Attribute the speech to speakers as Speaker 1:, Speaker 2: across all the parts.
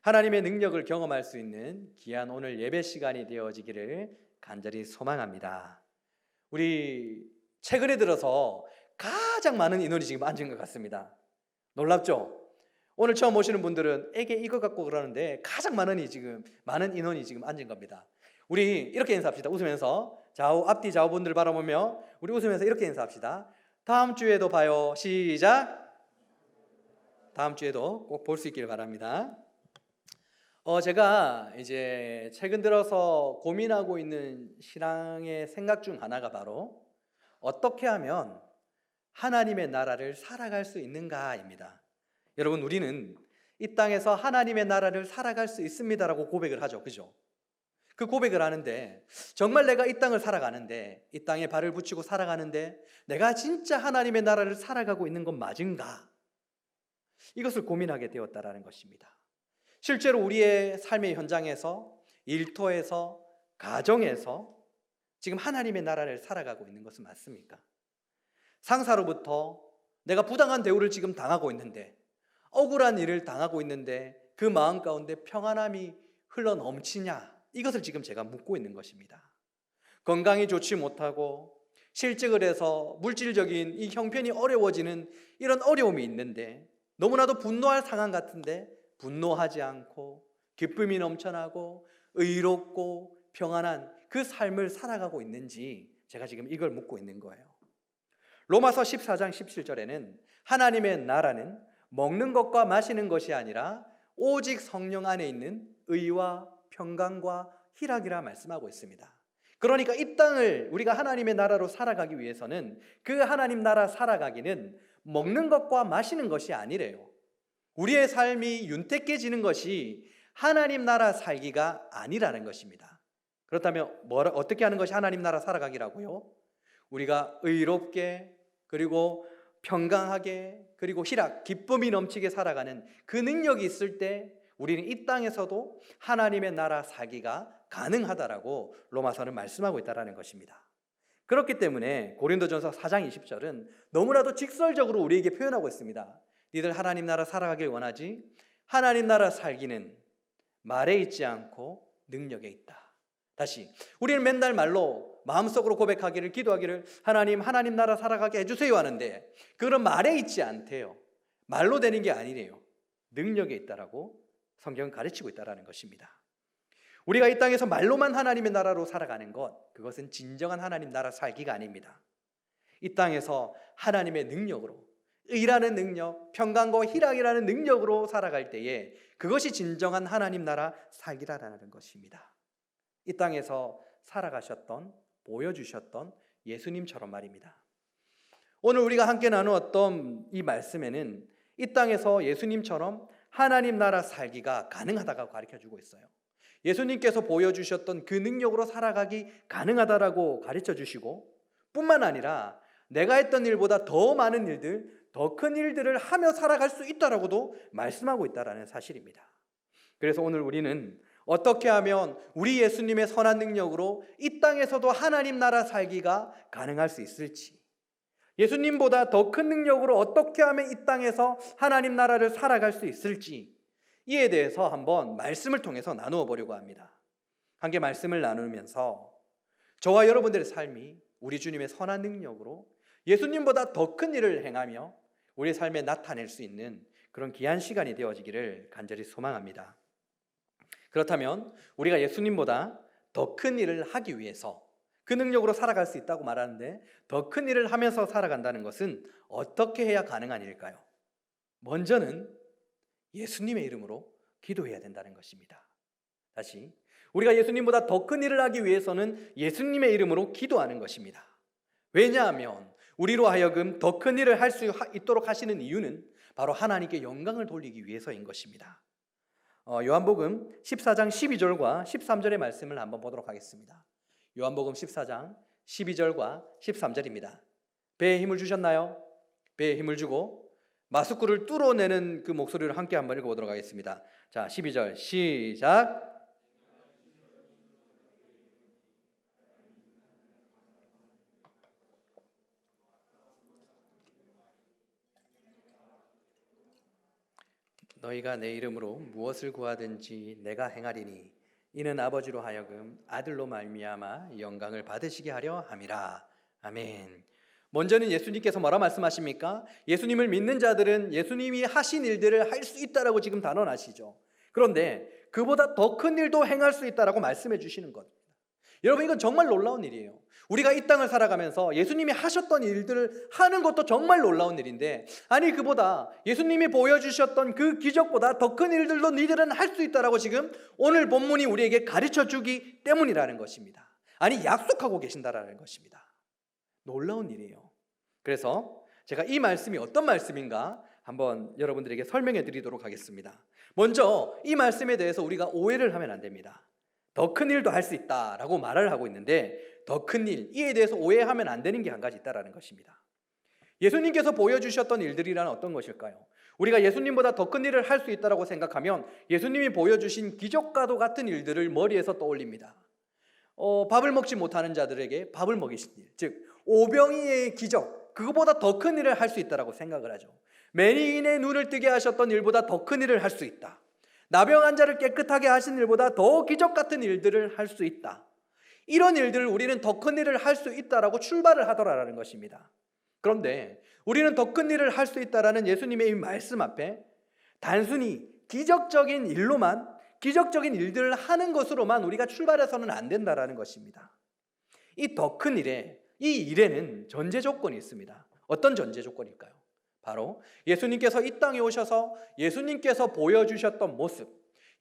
Speaker 1: 하나님의 능력을 경험할 수 있는 귀한 오늘 예배 시간이 되어지기를 간절히 소망합니다. 우리 최근에 들어서 가장 많은 인원이 지금 앉은 것 같습니다. 놀랍죠? 오늘 처음 오시는 분들은 에게 이거 갖고 그러는데 가장 많은 인원이 지금 앉은 겁니다. 우리 이렇게 인사합시다. 웃으면서 앞뒤 좌우분들 바라보며 우리 웃으면서 이렇게 인사합시다. 다음 주에도 봐요. 시작. 다음 주에도 꼭 볼 수 있기를 바랍니다. 제가 이제 최근 들어서 고민하고 있는 신앙의 생각 중 하나가 바로 어떻게 하면 하나님의 나라를 살아갈 수 있는가입니다. 여러분, 우리는 이 땅에서 하나님의 나라를 살아갈 수 있습니다라고 고백을 하죠. 그죠? 그 고백을 하는데 정말 내가 이 땅을 살아가는데, 이 땅에 발을 붙이고 살아가는데 내가 진짜 하나님의 나라를 살아가고 있는 건 맞은가? 이것을 고민하게 되었다라는 것입니다. 실제로 우리의 삶의 현장에서, 일터에서, 가정에서 지금 하나님의 나라를 살아가고 있는 것은 맞습니까? 상사로부터 내가 부당한 대우를 지금 당하고 있는데, 억울한 일을 당하고 있는데 그 마음 가운데 평안함이 흘러 넘치냐? 이것을 지금 제가 묻고 있는 것입니다. 건강이 좋지 못하고 실직을 해서 물질적인 이 형편이 어려워지는 이런 어려움이 있는데, 너무나도 분노할 상황 같은데 분노하지 않고 기쁨이 넘쳐나고 의롭고 평안한 그 삶을 살아가고 있는지 제가 지금 이걸 묻고 있는 거예요. 로마서 14장 17절에는 하나님의 나라는 먹는 것과 마시는 것이 아니라 오직 성령 안에 있는 의와 평강과 희락이라 말씀하고 있습니다. 그러니까 이 땅을 우리가 하나님의 나라로 살아가기 위해서는, 그 하나님 나라 살아가기는 먹는 것과 마시는 것이 아니래요. 우리의 삶이 윤택해지는 것이 하나님 나라 살기가 아니라는 것입니다. 그렇다면 어떻게 하는 것이 하나님 나라 살아가기라고요? 우리가 의롭게, 그리고 평강하게, 그리고 희락, 기쁨이 넘치게 살아가는 그 능력이 있을 때 우리는 이 땅에서도 하나님의 나라 살기가 가능하다라고 로마서는 말씀하고 있다는 것입니다. 그렇기 때문에 고린도전서 4장 20절은 너무나도 직설적으로 우리에게 표현하고 있습니다. 니들 하나님 나라 살아가길 원하지? 하나님 나라 살기는 말에 있지 않고 능력에 있다. 다시, 우리는 맨날 말로 마음속으로 고백하기를, 기도하기를 하나님 나라 살아가게 해주세요 하는데, 그건 말에 있지 않대요. 말로 되는 게 아니래요. 능력에 있다라고 성경은 가르치고 있다는 것입니다. 우리가 이 땅에서 말로만 하나님의 나라로 살아가는 것, 그것은 진정한 하나님 나라 살기가 아닙니다. 이 땅에서 하나님의 능력으로, 의라는 능력, 평강과 희락이라는 능력으로 살아갈 때에 그것이 진정한 하나님 나라 살기라는 것입니다. 이 땅에서 살아가셨던, 보여주셨던 예수님처럼 말입니다. 오늘 우리가 함께 나누었던 이 말씀에는 이 땅에서 예수님처럼 하나님 나라 살기가 가능하다고 가르쳐주고 있어요. 예수님께서 보여주셨던 그 능력으로 살아가기 가능하다라고 가르쳐주시고, 뿐만 아니라 내가 했던 일보다 더 많은 일들, 더 큰 일들을 하며 살아갈 수 있다라고도 말씀하고 있다는 사실입니다. 그래서 오늘 우리는 어떻게 하면 우리 예수님의 선한 능력으로 이 땅에서도 하나님 나라 살기가 가능할 수 있을지, 예수님보다 더 큰 능력으로 어떻게 하면 이 땅에서 하나님 나라를 살아갈 수 있을지, 이에 대해서 한번 말씀을 통해서 나누어 보려고 합니다. 함께 말씀을 나누면서 저와 여러분들의 삶이 우리 주님의 선한 능력으로 예수님보다 더 큰 일을 행하며 우리의 삶에 나타낼 수 있는 그런 귀한 시간이 되어지기를 간절히 소망합니다. 그렇다면 우리가 예수님보다 더 큰 일을 하기 위해서 그 능력으로 살아갈 수 있다고 말하는데, 더 큰 일을 하면서 살아간다는 것은 어떻게 해야 가능한 일일까요? 먼저는 예수님의 이름으로 기도해야 된다는 것입니다. 다시, 우리가 예수님보다 더 큰 일을 하기 위해서는 예수님의 이름으로 기도하는 것입니다. 왜냐하면 우리로 하여금 더 큰 일을 할 수 있도록 하시는 이유는 바로 하나님께 영광을 돌리기 위해서인 것입니다. 요한복음 14장 12절과 13절의 말씀을 한번 보도록 하겠습니다. 요한복음 14장 12절과 13절입니다. 배에 힘을 주셨나요? 배에 힘을 주고 마스크를 뚫어내는 그 목소리를 함께 한번 읽어보도록 하겠습니다. 자, 12절 시작. 너희가 내 이름으로 무엇을 구하든지 내가 행하리니 이는 아버지로 하여금 아들로 말미암아 영광을 받으시게 하려 함이라. 아멘. 먼저는 예수님께서 뭐라 말씀하십니까? 예수님을 믿는 자들은 예수님이 하신 일들을 할 수 있다라고 지금 단언하시죠. 그런데 그보다 더 큰 일도 행할 수 있다라고 말씀해 주시는 겁니다. 여러분, 이건 정말 놀라운 일이에요. 우리가 이 땅을 살아가면서 예수님이 하셨던 일들을 하는 것도 정말 놀라운 일인데, 아니 그보다 예수님이 보여주셨던 그 기적보다 더 큰 일들도 너희들은 할 수 있다라고 지금 오늘 본문이 우리에게 가르쳐 주기 때문이라는 것입니다. 아니 약속하고 계신다라는 것입니다. 놀라운 일이에요. 그래서 제가 이 말씀이 어떤 말씀인가 한번 여러분들에게 설명해 드리도록 하겠습니다. 먼저 이 말씀에 대해서 우리가 오해를 하면 안 됩니다. 더 큰 일도 할 수 있다라고 말을 하고 있는데, 더 큰 일, 이에 대해서 오해하면 안 되는 게 한 가지 있다라는 것입니다. 예수님께서 보여주셨던 일들이란 어떤 것일까요? 우리가 예수님보다 더 큰 일을 할 수 있다라고 생각하면 예수님이 보여주신 기적과도 같은 일들을 머리에서 떠올립니다. 밥을 먹지 못하는 자들에게 밥을 먹이신 일, 즉 오병이의 기적, 그거보다 더 큰 일을 할 수 있다라고 생각을 하죠. 매니인의 눈을 뜨게 하셨던 일보다 더 큰 일을 할 수 있다. 나병 환자를 깨끗하게 하신 일보다 더 기적 같은 일들을 할 수 있다. 이런 일들을 우리는 더 큰 일을 할 수 있다라고 출발을 하더라라는 것입니다. 그런데 우리는 더 큰 일을 할 수 있다라는 예수님의 이 말씀 앞에 단순히 기적적인 일로만, 기적적인 일들을 하는 것으로만 우리가 출발해서는 안 된다라는 것입니다. 이 더 큰 일에, 이 일에는 전제 조건이 있습니다. 어떤 전제 조건일까요? 바로 예수님께서 이 땅에 오셔서 예수님께서 보여주셨던 모습,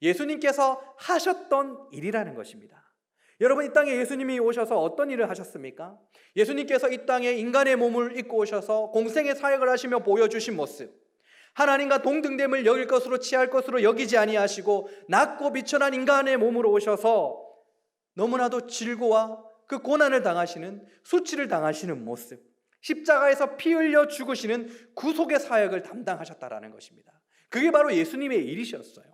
Speaker 1: 예수님께서 하셨던 일이라는 것입니다. 여러분, 이 땅에 예수님이 오셔서 어떤 일을 하셨습니까? 예수님께서 이 땅에 인간의 몸을 입고 오셔서 공생의 사역을 하시며 보여주신 모습, 하나님과 동등됨을 여길 것으로 취할 것으로 여기지 아니하시고 낮고 비천한 인간의 몸으로 오셔서 너무나도 질고와 그 고난을 당하시는, 수치를 당하시는 모습, 십자가에서 피 흘려 죽으시는 구속의 사역을 담당하셨다라는 것입니다. 그게 바로 예수님의 일이셨어요.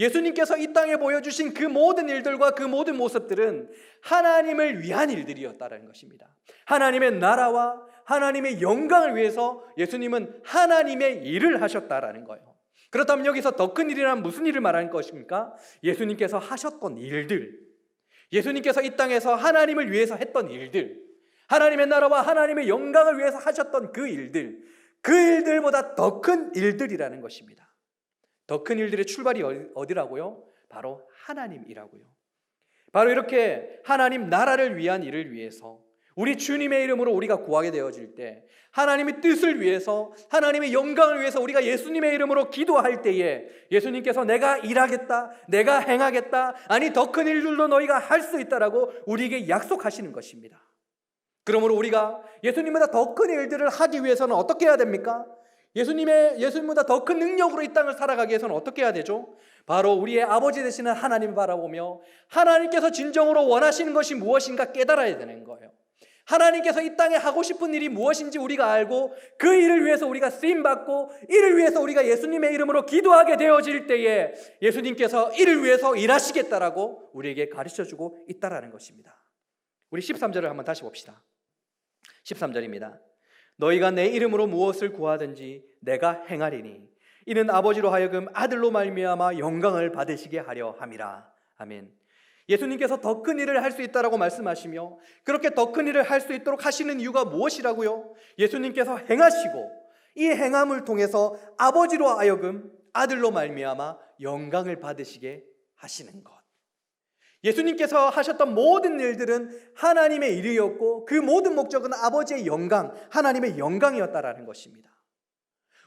Speaker 1: 예수님께서 이 땅에 보여주신 그 모든 일들과 그 모든 모습들은 하나님을 위한 일들이었다는 것입니다. 하나님의 나라와 하나님의 영광을 위해서 예수님은 하나님의 일을 하셨다라는 거예요. 그렇다면 여기서 더 큰 일이란 무슨 일을 말하는 것입니까? 예수님께서 하셨던 일들, 예수님께서 이 땅에서 하나님을 위해서 했던 일들, 하나님의 나라와 하나님의 영광을 위해서 하셨던 그 일들, 그 일들보다 더 큰 일들이라는 것입니다. 더 큰 일들의 출발이 어디라고요? 바로 하나님이라고요. 바로 이렇게 하나님 나라를 위한 일을 위해서 우리 주님의 이름으로 우리가 구하게 되어질 때, 하나님의 뜻을 위해서, 하나님의 영광을 위해서 우리가 예수님의 이름으로 기도할 때에 예수님께서 내가 일하겠다, 내가 행하겠다, 아니 더 큰 일들도 너희가 할 수 있다라고 우리에게 약속하시는 것입니다. 그러므로 우리가 예수님보다 더 큰 일들을 하기 위해서는 어떻게 해야 됩니까? 예수님보다 더 큰 능력으로 이 땅을 살아가기 위해서는 어떻게 해야 되죠? 바로 우리의 아버지 되시는 하나님을 바라보며 하나님께서 진정으로 원하시는 것이 무엇인가 깨달아야 되는 거예요. 하나님께서 이 땅에 하고 싶은 일이 무엇인지 우리가 알고 그 일을 위해서 우리가 쓰임받고 이를 위해서 우리가 예수님의 이름으로 기도하게 되어질 때에 예수님께서 이를 위해서 일하시겠다라고 우리에게 가르쳐주고 있다라는 것입니다. 우리 13절을 한번 다시 봅시다. 13절입니다. 너희가 내 이름으로 무엇을 구하든지 내가 행하리니 이는 아버지로 하여금 아들로 말미암아 영광을 받으시게 하려 함이라. 아멘. 예수님께서 더 큰 일을 할 수 있다라고 말씀하시며 그렇게 더 큰 일을 할 수 있도록 하시는 이유가 무엇이라고요? 예수님께서 행하시고 이 행함을 통해서 아버지로 하여금 아들로 말미암아 영광을 받으시게 하시는 것. 예수님께서 하셨던 모든 일들은 하나님의 일이었고 그 모든 목적은 아버지의 영광, 하나님의 영광이었다라는 것입니다.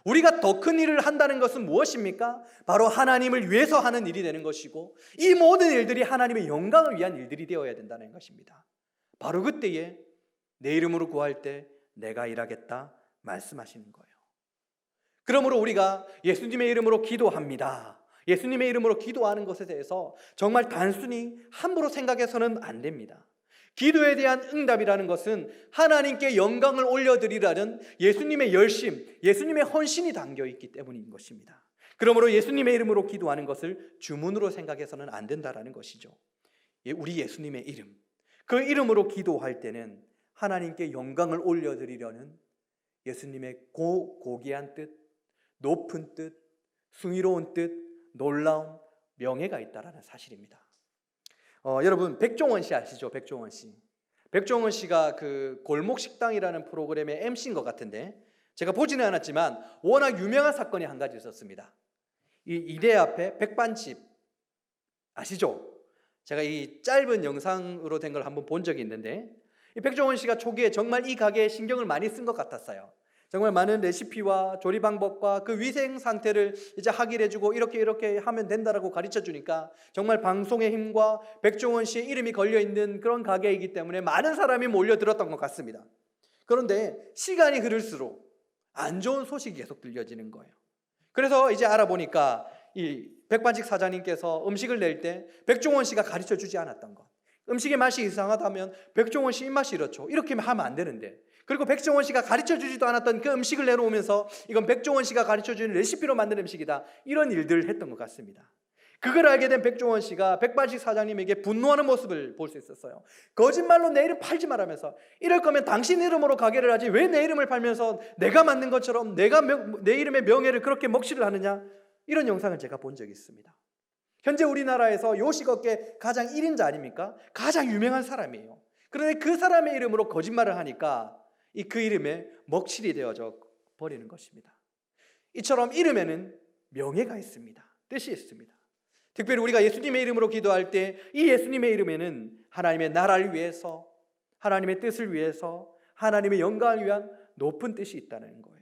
Speaker 1: 우리가 더 큰 일을 한다는 것은 무엇입니까? 바로 하나님을 위해서 하는 일이 되는 것이고 이 모든 일들이 하나님의 영광을 위한 일들이 되어야 된다는 것입니다. 바로 그때에 내 이름으로 구할 때 내가 일하겠다 말씀하시는 거예요. 그러므로 우리가 예수님의 이름으로 기도합니다. 예수님의 이름으로 기도하는 것에 대해서 정말 단순히 함부로 생각해서는 안 됩니다. 기도에 대한 응답이라는 것은 하나님께 영광을 올려드리라는 예수님의 열심, 예수님의 헌신이 담겨있기 때문인 것입니다. 그러므로 예수님의 이름으로 기도하는 것을 주문으로 생각해서는 안 된다는 것이죠. 우리 예수님의 이름, 그 이름으로 기도할 때는 하나님께 영광을 올려드리려는 예수님의 고귀한 뜻, 높은 뜻, 승의로운 뜻, 놀라움, 명예가 있다라는 사실입니다. 여러분 백종원 씨 아시죠? 백종원 씨. 백종원 씨가 그 골목식당이라는 프로그램의 MC인 것 같은데 제가 보지는 않았지만 워낙 유명한 사건이 한 가지 있었습니다. 이 이대 앞에 백반집 아시죠? 제가 이 짧은 영상으로 된 걸 한번 본 적이 있는데 이 백종원 씨가 초기에 정말 이 가게에 신경을 많이 쓴 것 같았어요. 정말 많은 레시피와 조리 방법과 그 위생 상태를 이제 확인해 주고 이렇게 하면 된다라고 가르쳐 주니까 정말 방송의 힘과 백종원 씨의 이름이 걸려 있는 그런 가게이기 때문에 많은 사람이 몰려들었던 것 같습니다. 그런데 시간이 흐를수록 안 좋은 소식이 계속 들려지는 거예요. 그래서 이제 알아보니까 이 백반집 사장님께서 음식을 낼 때 백종원 씨가 가르쳐 주지 않았던 것, 음식의 맛이 이상하다면 백종원 씨 입맛이 이렇죠, 이렇게 하면 안 되는데, 그리고 백종원 씨가 가르쳐 주지도 않았던 그 음식을 내놓으면서 이건 백종원 씨가 가르쳐 주는 레시피로 만든 음식이다, 이런 일들을 했던 것 같습니다. 그걸 알게 된 백종원 씨가 백반집 사장님에게 분노하는 모습을 볼 수 있었어요. 거짓말로 내 이름 팔지 말라면서, 이럴 거면 당신 이름으로 가게를 하지 왜 내 이름을 팔면서 내가 만든 것처럼 내 이름의 명예를 그렇게 먹칠을 하느냐, 이런 영상을 제가 본 적이 있습니다. 현재 우리나라에서 요식업계 가장 1인자 아닙니까? 가장 유명한 사람이에요. 그런데 그 사람의 이름으로 거짓말을 하니까 그 이름에 먹칠이 되어져 버리는 것입니다. 이처럼 이름에는 명예가 있습니다. 뜻이 있습니다. 특별히 우리가 예수님의 이름으로 기도할 때 이 예수님의 이름에는 하나님의 나라를 위해서, 하나님의 뜻을 위해서, 하나님의 영광을 위한 높은 뜻이 있다는 거예요.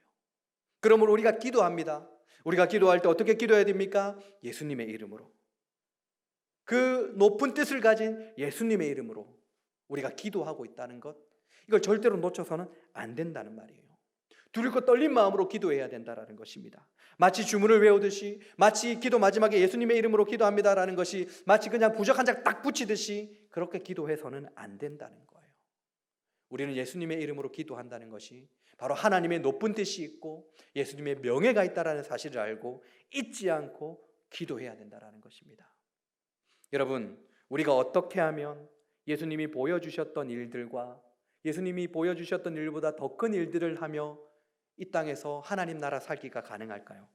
Speaker 1: 그러므로 우리가 기도합니다. 우리가 기도할 때 어떻게 기도해야 됩니까? 예수님의 이름으로, 그 높은 뜻을 가진 예수님의 이름으로 우리가 기도하고 있다는 것, 이걸 절대로 놓쳐서는 안 된다는 말이에요. 두렵고 떨린 마음으로 기도해야 된다는 것입니다. 마치 주문을 외우듯이, 마치 기도 마지막에 예수님의 이름으로 기도합니다라는 것이 마치 그냥 부적 한 장 딱 붙이듯이 그렇게 기도해서는 안 된다는 거예요. 우리는 예수님의 이름으로 기도한다는 것이 바로 하나님의 높은 뜻이 있고 예수님의 명예가 있다는 사실을 알고 잊지 않고 기도해야 된다는 것입니다. 여러분, 우리가 어떻게 하면 예수님이 보여주셨던 일들과 예수님이 보여주셨던 일보다 더 큰 일들을 하며 이 땅에서 하나님 나라 살기가 가능할까요?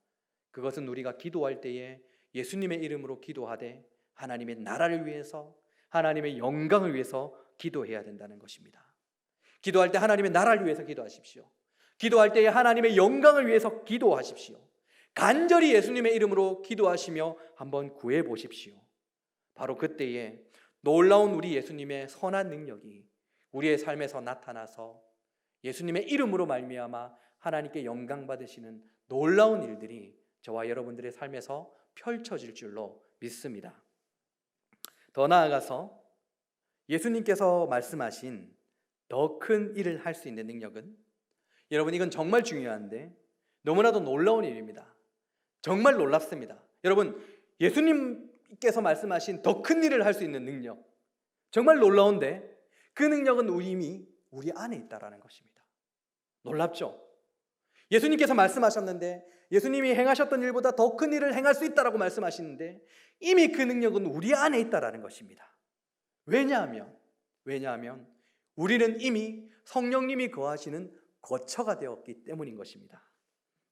Speaker 1: 그것은 우리가 기도할 때에 예수님의 이름으로 기도하되 하나님의 나라를 위해서, 하나님의 영광을 위해서 기도해야 된다는 것입니다. 기도할 때 하나님의 나라를 위해서 기도하십시오. 기도할 때에 하나님의 영광을 위해서 기도하십시오. 간절히 예수님의 이름으로 기도하시며 한번 구해 보십시오. 바로 그때에 놀라운 우리 예수님의 선한 능력이 우리의 삶에서 나타나서 예수님의 이름으로 말미암아 하나님께 영광 받으시는 놀라운 일들이 저와 여러분들의 삶에서 펼쳐질 줄로 믿습니다. 더 나아가서 예수님께서 말씀하신 더 큰 일을 할 수 있는 능력은, 여러분 이건 정말 중요한데 너무나도 놀라운 일입니다. 정말 놀랍습니다. 여러분, 예수님께서 말씀하신 더 큰 일을 할 수 있는 능력, 정말 놀라운데 그 능력은 이미 우리 안에 있다라는 것입니다. 놀랍죠? 예수님께서 말씀하셨는데, 예수님이 행하셨던 일보다 더 큰 일을 행할 수 있다라고 말씀하시는데 이미 그 능력은 우리 안에 있다라는 것입니다. 왜냐하면 우리는 이미 성령님이 거하시는 거처가 되었기 때문인 것입니다.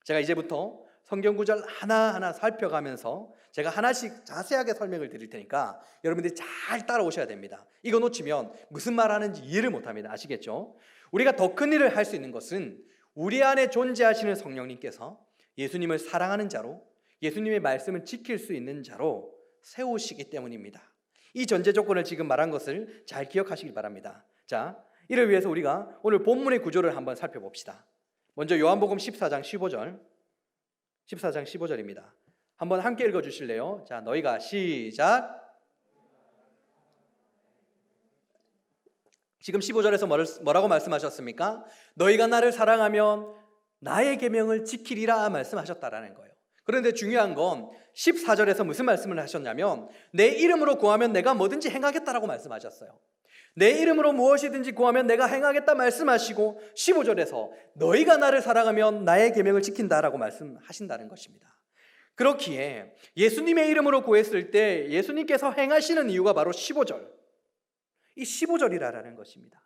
Speaker 1: 제가 이제부터 성경 구절 하나하나 살펴가면서 제가 하나씩 자세하게 설명을 드릴 테니까 여러분들이 잘 따라오셔야 됩니다. 이거 놓치면 무슨 말 하는지 이해를 못합니다. 아시겠죠? 우리가 더 큰 일을 할 수 있는 것은 우리 안에 존재하시는 성령님께서 예수님을 사랑하는 자로, 예수님의 말씀을 지킬 수 있는 자로 세우시기 때문입니다. 이 전제 조건을 지금 말한 것을 잘 기억하시길 바랍니다. 자, 이를 위해서 우리가 오늘 본문의 구조를 한번 살펴봅시다. 먼저 요한복음 14장 15절입니다. 한번 함께 읽어주실래요? 자, 너희가 시작. 지금 15절에서 뭐라고 말씀하셨습니까? 너희가 나를 사랑하면 나의 계명을 지키리라 말씀하셨다라는 거예요. 그런데 중요한 건 14절에서 무슨 말씀을 하셨냐면 내 이름으로 구하면 내가 뭐든지 행하겠다라고 말씀하셨어요. 내 이름으로 무엇이든지 구하면 내가 행하겠다 말씀하시고 15절에서 너희가 나를 사랑하면 나의 계명을 지킨다라고 말씀하신다는 것입니다. 그렇기에 예수님의 이름으로 구했을 때 예수님께서 행하시는 이유가 바로 15절, 이 15절이라는 것입니다.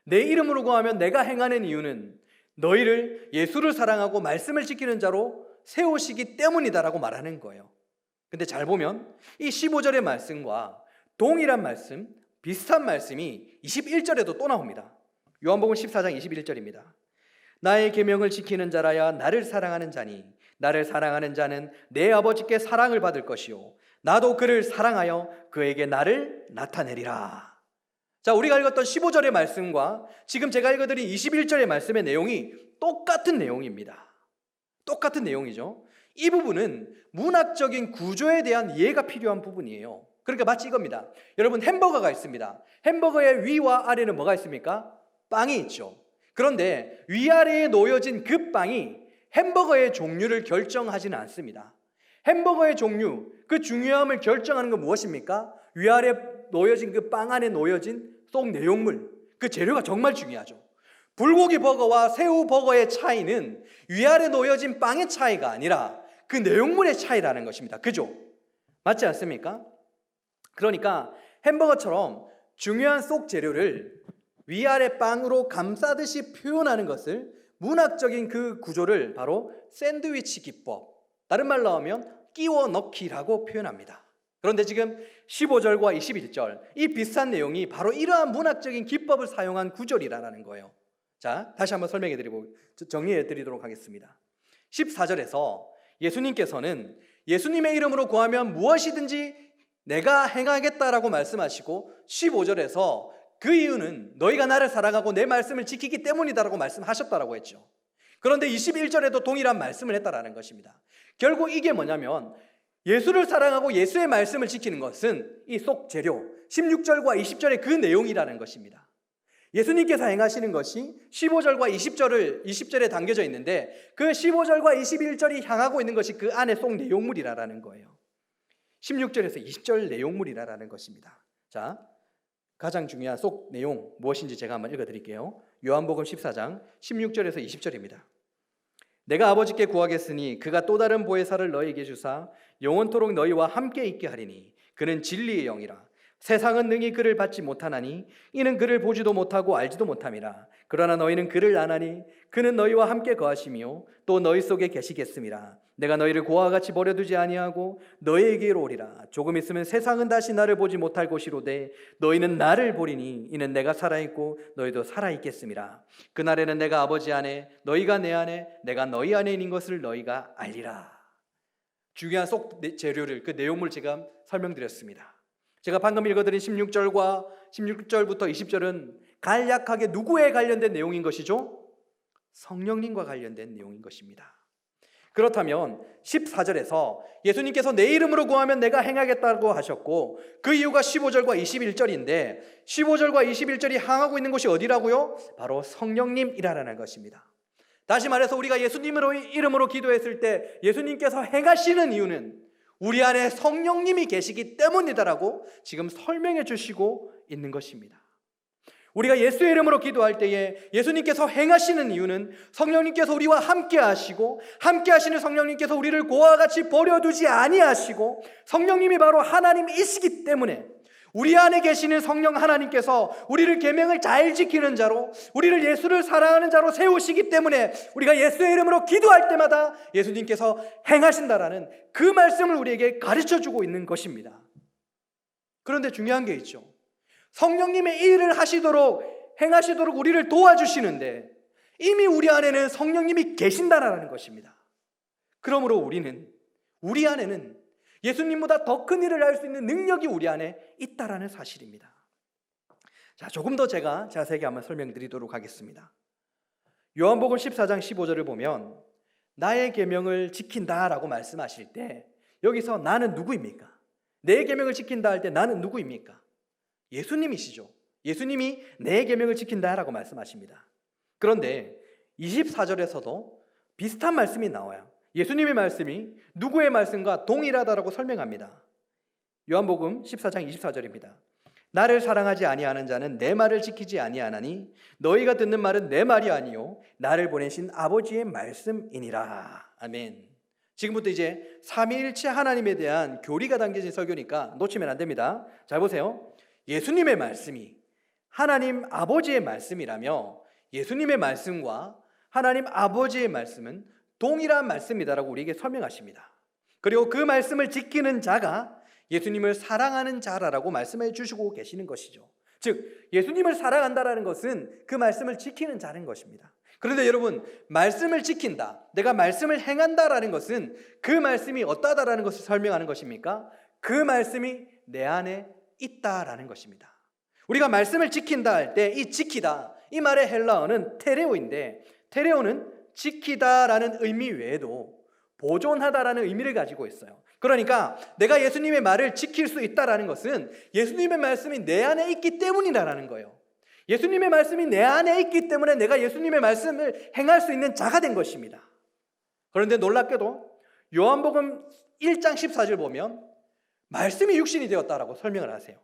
Speaker 1: 내 이름으로 구하면 내가 행하는 이유는 너희를 예수를 사랑하고 말씀을 지키는 자로 세우시기 때문이다라고 말하는 거예요. 근데 잘 보면 이 15절의 말씀과 동일한 말씀, 비슷한 말씀이 21절에도 또 나옵니다. 요한복음 14장 21절입니다. 나의 계명을 지키는 자라야 나를 사랑하는 자니 나를 사랑하는 자는 내 아버지께 사랑을 받을 것이요 나도 그를 사랑하여 그에게 나를 나타내리라. 자, 우리가 읽었던 15절의 말씀과 지금 제가 읽어드린 21절의 말씀의 내용이 똑같은 내용입니다. 똑같은 내용이죠. 이 부분은 문학적인 구조에 대한 이해가 필요한 부분이에요. 그러니까 마치 이겁니다. 여러분, 햄버거가 있습니다. 햄버거의 위와 아래는 뭐가 있습니까? 빵이 있죠. 그런데 위아래에 놓여진 그 빵이 햄버거의 종류를 결정하지는 않습니다. 햄버거의 종류, 그 중요함을 결정하는 건 무엇입니까? 위아래 놓여진 그 빵 안에 놓여진 속 내용물, 그 재료가 정말 중요하죠. 불고기 버거와 새우 버거의 차이는 위아래 놓여진 빵의 차이가 아니라 그 내용물의 차이라는 것입니다. 그죠? 맞지 않습니까? 그러니까 햄버거처럼 중요한 속 재료를 위아래 빵으로 감싸듯이 표현하는 것을 문학적인 그 구조를 바로 샌드위치 기법, 다른 말로 하면 끼워 넣기라고 표현합니다. 그런데 지금 15절과 21절 이 비슷한 내용이 바로 이러한 문학적인 기법을 사용한 구절이라는 거예요. 자, 다시 한번 정리해 드리도록 하겠습니다. 14절에서 예수님께서는 예수님의 이름으로 구하면 무엇이든지 내가 행하겠다라고 말씀하시고 15절에서 그 이유는 너희가 나를 사랑하고 내 말씀을 지키기 때문이다라고 말씀하셨다라고 했죠. 그런데 21절에도 동일한 말씀을 했다라는 것입니다. 결국 이게 뭐냐면 예수를 사랑하고 예수의 말씀을 지키는 것은 이 속 재료 16절과 20절의 그 내용이라는 것입니다. 예수님께서 행하시는 것이 15절과 20절에 담겨져 있는데 그 15절과 21절이 향하고 있는 것이 그 안에 속 내용물이라는 거예요. 16절에서 20절 내용물이라는 것입니다. 자, 가장 중요한 속 내용 무엇인지 제가 한번 읽어드릴게요. 요한복음 14장 16절에서 20절입니다. 내가 아버지께 구하겠으니 그가 또 다른 보혜사를 너희에게 주사 영원토록 너희와 함께 있게 하리니 그는 진리의 영이라. 세상은 능히 그를 받지 못하나니 이는 그를 보지도 못하고 알지도 못함이라. 그러나 너희는 그를 아나니 그는 너희와 함께 거하시며 또 너희 속에 계시겠음이라. 내가 너희를 고아와 같이 버려두지 아니하고 너희에게로 오리라. 조금 있으면 세상은 다시 나를 보지 못할 것이로되 너희는 나를 보리니 이는 내가 살아있고 너희도 살아있겠음이라. 그날에는 내가 아버지 안에 너희가 내 안에 내가 너희 안에 있는 것을 너희가 알리라. 중요한 속 재료를 그 내용을 제가 설명드렸습니다. 제가 방금 읽어드린 16절부터 20절은 간략하게 누구에 관련된 내용인 것이죠? 성령님과 관련된 내용인 것입니다. 그렇다면 14절에서 예수님께서 내 이름으로 구하면 내가 행하겠다고 하셨고 그 이유가 15절과 21절인데 15절과 21절이 향하고 있는 곳이 어디라고요? 바로 성령님이라는 것입니다. 다시 말해서 우리가 예수님으로 이름으로 기도했을 때 예수님께서 행하시는 이유는 우리 안에 성령님이 계시기 때문이다라고 지금 설명해 주시고 있는 것입니다. 우리가 예수의 이름으로 기도할 때에 예수님께서 행하시는 이유는 성령님께서 우리와 함께 하시고 함께 하시는 성령님께서 우리를 고아와 같이 버려두지 아니하시고 성령님이 바로 하나님이시기 때문에 우리 안에 계시는 성령 하나님께서 우리를 계명을 잘 지키는 자로 우리를 예수를 사랑하는 자로 세우시기 때문에 우리가 예수의 이름으로 기도할 때마다 예수님께서 행하신다라는 그 말씀을 우리에게 가르쳐주고 있는 것입니다. 그런데 중요한 게 있죠. 성령님의 일을 행하시도록 우리를 도와주시는데 이미 우리 안에는 성령님이 계신다라는 것입니다. 그러므로 우리 안에는 예수님보다 더 큰 일을 할 수 있는 능력이 우리 안에 있다라는 사실입니다. 자, 조금 더 제가 자세하게 한번 설명드리도록 하겠습니다. 요한복음 14장 15절을 보면 나의 계명을 지킨다라고 말씀하실 때 여기서 나는 누구입니까? 내 계명을 지킨다 할 때 나는 누구입니까? 예수님이시죠. 예수님이 내 계명을 지킨다라고 말씀하십니다. 그런데 24절에서도 비슷한 말씀이 나와요. 예수님의 말씀이 누구의 말씀과 동일하다라고 설명합니다. 요한복음 14장 24절입니다. 나를 사랑하지 아니하는 자는 내 말을 지키지 아니하나니 너희가 듣는 말은 내 말이 아니요 나를 보내신 아버지의 말씀이니라. 아멘. 지금부터 이제 삼위일체 하나님에 대한 교리가 담겨진 설교니까 놓치면 안 됩니다. 잘 보세요. 예수님의 말씀이 하나님 아버지의 말씀이라며 예수님의 말씀과 하나님 아버지의 말씀은 동일한 말씀이다라고 우리에게 설명하십니다. 그리고 그 말씀을 지키는 자가 예수님을 사랑하는 자라고 말씀해 주시고 계시는 것이죠. 즉 예수님을 사랑한다라는 것은 그 말씀을 지키는 자는 것입니다. 그런데 여러분, 말씀을 지킨다, 내가 말씀을 행한다라는 것은 그 말씀이 어떠하다라는 것을 설명하는 것입니까? 그 말씀이 내 안에 있다라는 것입니다. 우리가 말씀을 지킨다 할 때 이 지키다, 이 말의 헬라어는 테레오인데, 테레오는 지키다라는 의미 외에도 보존하다라는 의미를 가지고 있어요. 그러니까 내가 예수님의 말을 지킬 수 있다라는 것은 예수님의 말씀이 내 안에 있기 때문이라는 거예요. 예수님의 말씀이 내 안에 있기 때문에 내가 예수님의 말씀을 행할 수 있는 자가 된 것입니다. 그런데 놀랍게도 요한복음 1장 14절 보면 말씀이 육신이 되었다라고 설명을 하세요.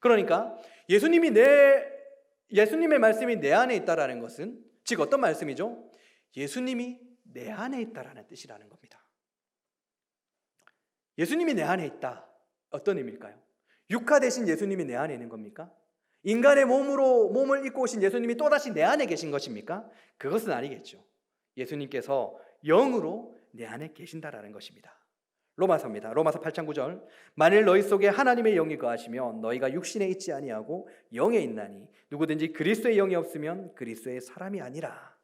Speaker 1: 그러니까 예수님의 말씀이 내 안에 있다라는 것은 즉 어떤 말씀이죠? 예수님이 내 안에 있다라는 뜻이라는 겁니다. 예수님이 내 안에 있다. 어떤 의미일까요? 육화 되신 예수님이 내 안에 있는 겁니까? 인간의 몸을 입고 오신 예수님이 또다시 내 안에 계신 것입니까? 그것은 아니겠죠. 예수님께서 영으로 내 안에 계신다라는 것입니다. 로마서입니다. 로마서 8장 9절. 만일 너희 속에 하나님의 영이 거하시면 너희가 육신에 있지 아니하고 영에 있나니 누구든지 그리스도의 영이 없으면 그리스도의 사람이 아니라.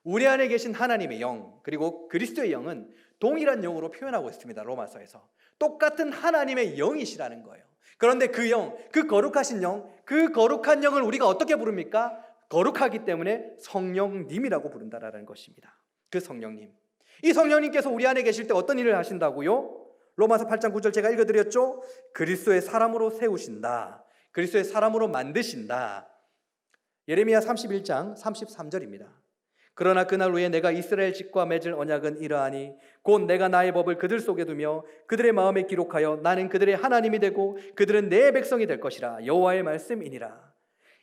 Speaker 1: 우리 안에 계신 하나님의 영 그리고 그리스도의 영은 동일한 영으로 표현하고 있습니다. 로마서에서 똑같은 하나님의 영이시라는 거예요. 그런데 그 영, 그 거룩하신 영, 그 거룩한 영을 우리가 어떻게 부릅니까? 거룩하기 때문에 성령님이라고 부른다라는 것입니다. 그 성령님, 이 성령님께서 우리 안에 계실 때 어떤 일을 하신다고요? 로마서 8장 9절 제가 읽어드렸죠? 그리스도의 사람으로 세우신다, 그리스도의 사람으로 만드신다. 예레미야 31장 33절입니다. 그러나 그날 후에 내가 이스라엘 집과 맺을 언약은 이러하니 곧 내가 나의 법을 그들 속에 두며 그들의 마음에 기록하여 나는 그들의 하나님이 되고 그들은 내 백성이 될 것이라. 여호와의 말씀이니라.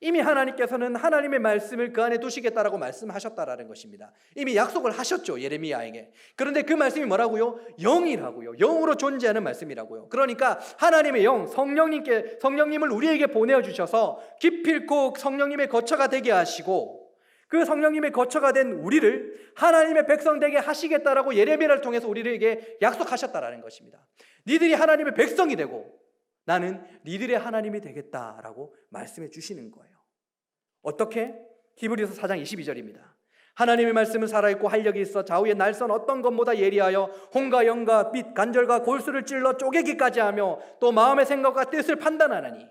Speaker 1: 이미 하나님께서는 하나님의 말씀을 그 안에 두시겠다라고 말씀하셨다라는 것입니다. 이미 약속을 하셨죠, 예레미야에게. 그런데 그 말씀이 뭐라고요? 영이라고요. 영으로 존재하는 말씀이라고요. 그러니까 하나님의 영, 성령님을 우리에게 보내주셔서 기필코 성령님의 거처가 되게 하시고 그 성령님의 거처가 된 우리를 하나님의 백성 되게 하시겠다라고 예레미야를 통해서 우리에게 약속하셨다라는 것입니다. 니들이 하나님의 백성이 되고 나는 니들의 하나님이 되겠다라고 말씀해 주시는 거예요. 어떻게? 히브리서 4장 22절입니다. 하나님의 말씀은 살아있고 활력이 있어 좌우의 날선 어떤 것보다 예리하여 혼과 영과 빛, 관절과 골수를 찔러 쪼개기까지 하며 또 마음의 생각과 뜻을 판단하나니.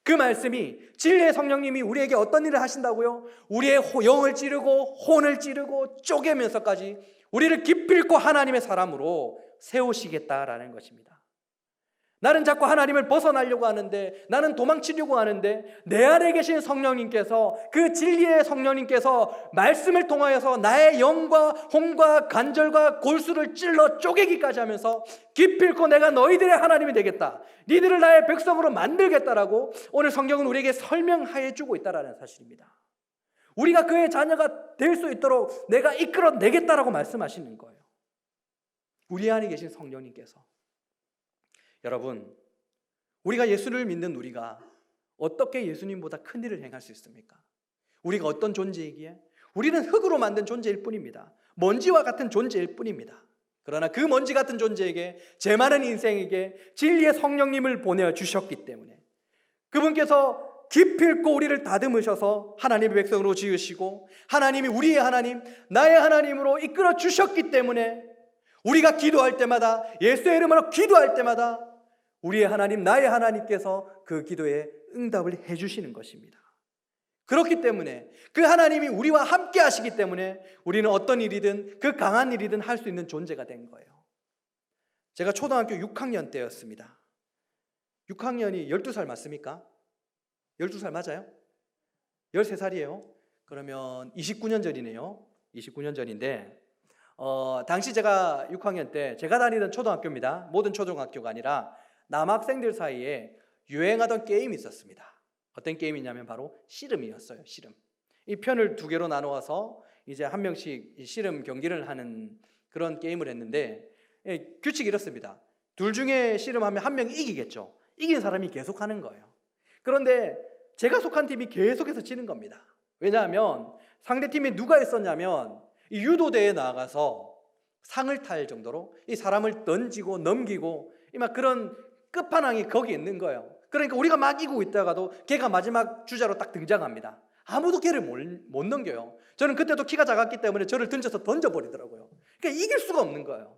Speaker 1: 그 말씀이 진리의 성령님이 우리에게 어떤 일을 하신다고요? 우리의 영을 찌르고 혼을 찌르고 쪼개면서까지 우리를 기필코 하나님의 사람으로 세우시겠다라는 것입니다. 나는 자꾸 하나님을 벗어나려고 하는데, 나는 도망치려고 하는데 내 안에 계신 성령님께서, 그 진리의 성령님께서 말씀을 통하여서 나의 영과 혼과 관절과 골수를 찔러 쪼개기까지 하면서 기필코 내가 너희들의 하나님이 되겠다, 니들을 나의 백성으로 만들겠다라고 오늘 성경은 우리에게 설명해 주고 있다는 사실입니다. 우리가 그의 자녀가 될 수 있도록 내가 이끌어내겠다라고 말씀하시는 거예요. 우리 안에 계신 성령님께서. 여러분, 우리가 예수를 믿는 우리가 어떻게 예수님보다 큰 일을 행할 수 있습니까? 우리가 어떤 존재이기에? 우리는 흙으로 만든 존재일 뿐입니다. 먼지와 같은 존재일 뿐입니다. 그러나 그 먼지 같은 존재에게, 제 많은 인생에게 진리의 성령님을 보내주셨기 때문에 그분께서 기필코 우리를 다듬으셔서 하나님의 백성으로 지으시고 하나님이 우리의 하나님, 나의 하나님으로 이끌어 주셨기 때문에 우리가 기도할 때마다, 예수의 이름으로 기도할 때마다 우리의 하나님, 나의 하나님께서 그 기도에 응답을 해주시는 것입니다. 그렇기 때문에 그 하나님이 우리와 함께 하시기 때문에 우리는 어떤 일이든, 그 강한 일이든 할 수 있는 존재가 된 거예요. 제가 초등학교 6학년 때였습니다. 6학년이 12살 맞습니까? 12살 맞아요? 13살이에요? 그러면 29년 전이네요. 29년 전인데 당시 제가 6학년 때 제가 다니던 초등학교입니다. 모든 초등학교가 아니라 남학생들 사이에 유행하던 게임이 있었습니다. 어떤 게임이냐면 바로 씨름이었어요. 씨름. 이 편을 두 개로 나누어서 이제 한 명씩 씨름 경기를 하는 그런 게임을 했는데 규칙이 이렇습니다. 둘 중에 씨름하면 한 명이 이기겠죠. 이긴 사람이 계속 하는 거예요. 그런데 제가 속한 팀이 계속해서 지는 겁니다. 왜냐하면 상대팀에 누가 있었냐면 이 유도대에 나가서 상을 탈 정도로 이 사람을 던지고 넘기고 막 그런 끝판왕이 거기 있는 거예요. 그러니까 우리가 막 이기고 있다가도 걔가 마지막 주자로 딱 등장합니다. 아무도 걔를 못 넘겨요. 저는 그때도 키가 작았기 때문에 저를 던져버리더라고요. 그러니까 이길 수가 없는 거예요.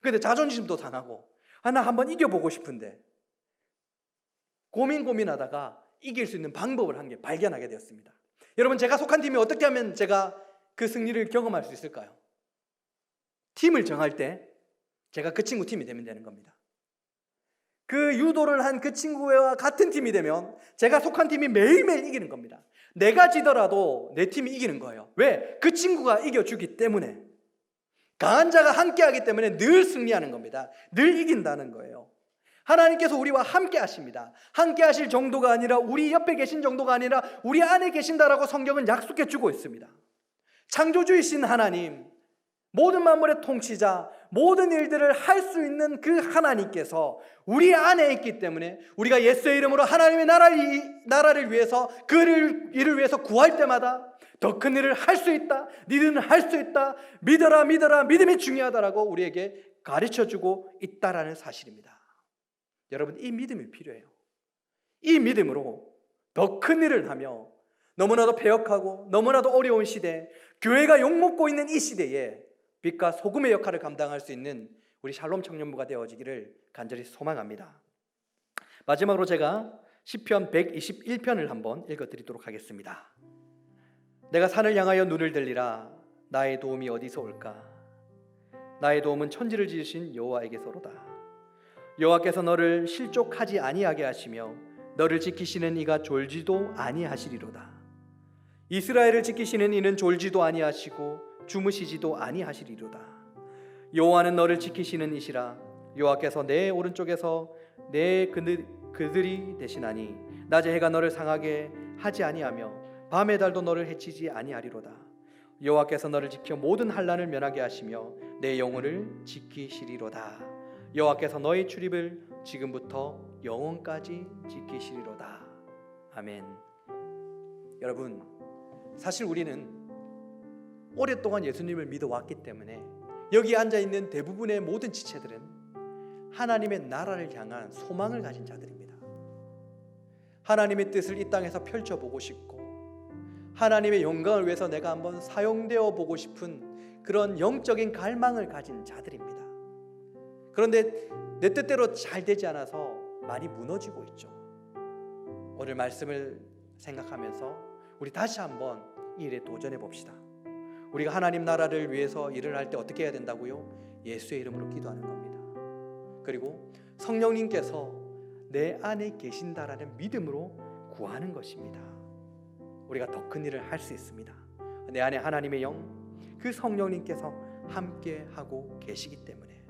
Speaker 1: 근데 자존심도 상하고 나 한번 이겨보고 싶은데 고민하다가 이길 수 있는 방법을 한 개 발견하게 되었습니다. 여러분, 제가 속한 팀이 어떻게 하면 제가 그 승리를 경험할 수 있을까요? 팀을 정할 때 제가 그 친구 팀이 되면 되는 겁니다. 그 유도를 한 그 친구와 같은 팀이 되면 제가 속한 팀이 매일매일 이기는 겁니다. 내가 지더라도 내 팀이 이기는 거예요. 왜? 그 친구가 이겨주기 때문에. 강한 자가 함께하기 때문에 늘 승리하는 겁니다. 늘 이긴다는 거예요. 하나님께서 우리와 함께 하십니다. 함께 하실 정도가 아니라 우리 옆에 계신 정도가 아니라 우리 안에 계신다라고 성경은 약속해 주고 있습니다. 창조주이신 하나님, 모든 만물의 통치자, 모든 일들을 할 수 있는 그 하나님께서 우리 안에 있기 때문에 우리가 예수의 이름으로 하나님의 나라를 위해서 그를 이를 위해서 구할 때마다 더 큰 일을 할 수 있다, 니들은 할 수 있다, 믿어라 믿음이 중요하다라고 우리에게 가르쳐주고 있다라는 사실입니다. 여러분, 이 믿음이 필요해요. 이 믿음으로 더 큰 일을 하며 너무나도 패역하고 너무나도 어려운 시대, 교회가 욕먹고 있는 이 시대에 빛과 소금의 역할을 감당할 수 있는 우리 샬롬 청년부가 되어지기를 간절히 소망합니다. 마지막으로 제가 시편 121편을 한번 읽어드리도록 하겠습니다. 내가 산을 향하여 눈을 들리라. 나의 도움이 어디서 올까? 나의 도움은 천지를 지으신 여호와에게서로다. 여호와께서 너를 실족하지 아니하게 하시며 너를 지키시는 이가 졸지도 아니하시리로다. 이스라엘을 지키시는 이는 졸지도 아니하시고 주무시지도 아니하시리로다. 여호와는 너를 지키시는 이시라. 여호와께서 내 오른쪽에서 내 그들이 되시나니 낮에 해가 너를 상하게 하지 아니하며 밤의 달도 너를 해치지 아니하리로다. 여호와께서 너를 지켜 모든 환난을 면하게 하시며 내 영혼을 지키시리로다. 여호와께서 너의 출입을 지금부터 영원까지 지키시리로다. 아멘. 여러분, 사실 우리는 오랫동안 예수님을 믿어왔기 때문에 여기 앉아있는 대부분의 모든 지체들은 하나님의 나라를 향한 소망을 가진 자들입니다. 하나님의 뜻을 이 땅에서 펼쳐보고 싶고 하나님의 영광을 위해서 내가 한번 사용되어 보고 싶은 그런 영적인 갈망을 가진 자들입니다. 그런데 내 뜻대로 잘 되지 않아서 많이 무너지고 있죠. 오늘 말씀을 생각하면서 우리 다시 한번 이 일에 도전해 봅시다. 우리가 하나님 나라를 위해서 일을 할 때 어떻게 해야 된다고요? 예수의 이름으로 기도하는 겁니다. 그리고 성령님께서 내 안에 계신다라는 믿음으로 구하는 것입니다. 우리가 더 큰 일을 할 수 있습니다. 내 안에 하나님의 영, 그 성령님께서 함께 하고 계시기 때문에.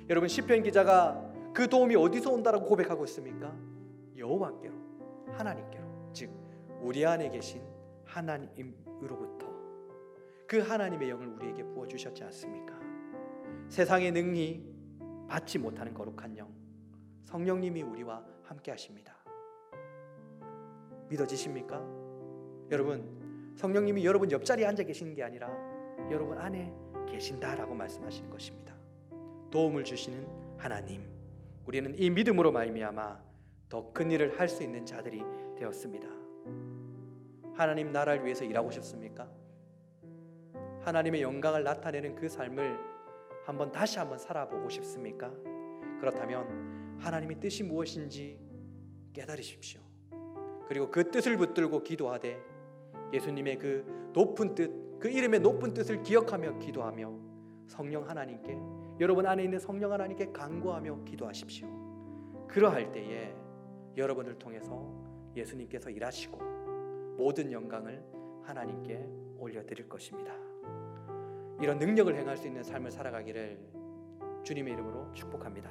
Speaker 1: 여러분, 시편 기자가 그 도움이 어디서 온다라고 고백하고 있습니까? 여호와께로, 하나님께로, 즉 우리 안에 계신 하나님으로부터 그 하나님의 영을 우리에게 부어주셨지 않습니까? 세상의 능히 받지 못하는 거룩한 영, 성령님이 우리와 함께 하십니다. 믿어지십니까? 여러분, 성령님이 여러분 옆자리에 앉아 계시는 게 아니라 여러분 안에 계신다라고 말씀하시는 것입니다. 도움을 주시는 하나님, 우리는 이 믿음으로 말미암아 더 큰 일을 할 수 있는 자들이 되었습니다. 하나님 나라를 위해서 일하고 싶습니까? 하나님의 영광을 나타내는 그 삶을 다시 한번 살아보고 싶습니까? 그렇다면 하나님의 뜻이 무엇인지 깨달으십시오. 그리고 그 뜻을 붙들고 기도하되 예수님의 그 높은 뜻, 그 이름의 높은 뜻을 기억하며 기도하며 성령 하나님께, 여러분 안에 있는 성령 하나님께 간구하며 기도하십시오. 그러할 때에 여러분을 통해서 예수님께서 일하시고 모든 영광을 하나님께 올려드릴 것입니다. 이런 능력을 행할 수 있는 삶을 살아가기를 주님의 이름으로 축복합니다.